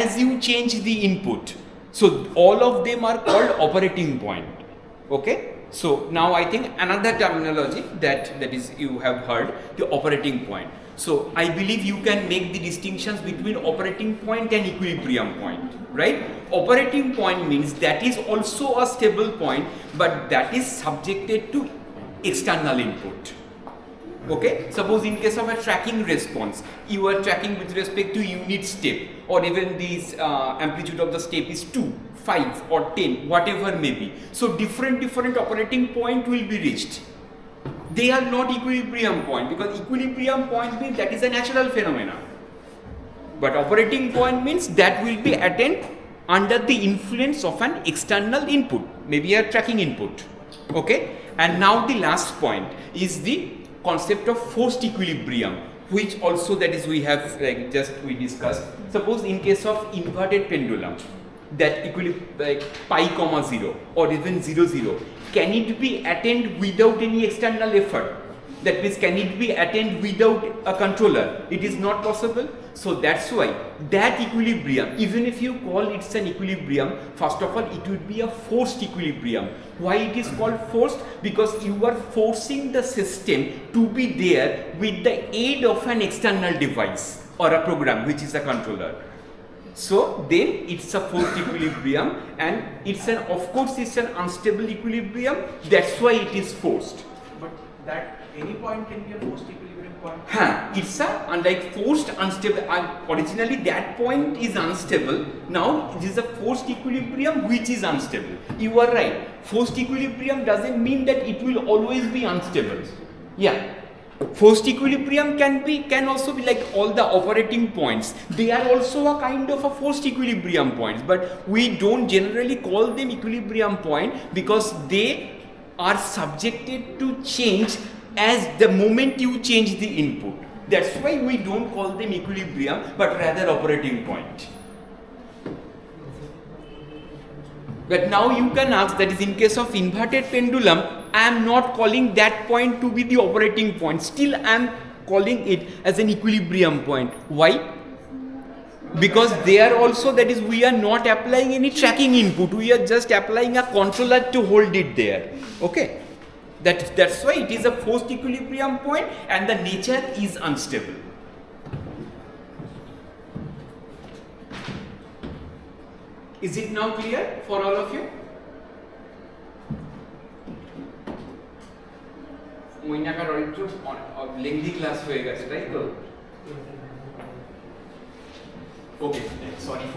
as you change the input. So all of them are called operating point. Okay. So now I think another terminology that is you have heard, the operating point. So I believe you can make the distinctions between operating point and equilibrium point, right? Operating point means that is also a stable point, but that is subjected to external input. Okay, suppose in case of a tracking response, you are tracking with respect to unit step, or even this amplitude of the step is 2, 5 or 10, whatever may be. So different operating point will be reached. They are not equilibrium point, because equilibrium point means that is a natural phenomenon. But operating point means that will be attained under the influence of an external input, maybe a tracking input. Okay, and now the last point is the concept of forced equilibrium, which also that is we have we discussed. Suppose in case of inverted pendulum, that like pi comma 0 or even 0 0, can it be attained without any external effort? That means can it be attained without a controller? It is not possible. So that's why that equilibrium, even if you call it an equilibrium, first of all it would be a forced equilibrium. Why it is called forced? Because you are forcing the system to be there with the aid of an external device or a program, which is a controller. So then it's a forced equilibrium, and it's an, of course it's an unstable equilibrium, that's why it is forced. But that any point can be a forced equilibrium point. It's a unlike forced unstable. Originally that point is unstable. Now it is a forced equilibrium which is unstable. You are right. Forced equilibrium doesn't mean that it will always be unstable. Yeah. Forced equilibrium can also be like all the operating points. They are also a kind of a forced equilibrium points, but we don't generally call them equilibrium point because they are subjected to change as the moment you change the input. That's why we don't call them equilibrium, but rather operating point. But now you can ask, that is in case of inverted pendulum, I am not calling that point to be the operating point. Still I am calling it as an equilibrium point. Why? Because there also, that is, we are not applying any tracking input. We are just applying a controller to hold it there. Okay. That's why it is a forced equilibrium point and the nature is unstable. Is it now clear for all of you? Lengthy class হয়ে গেছে, তাই তো? Okay, sorry for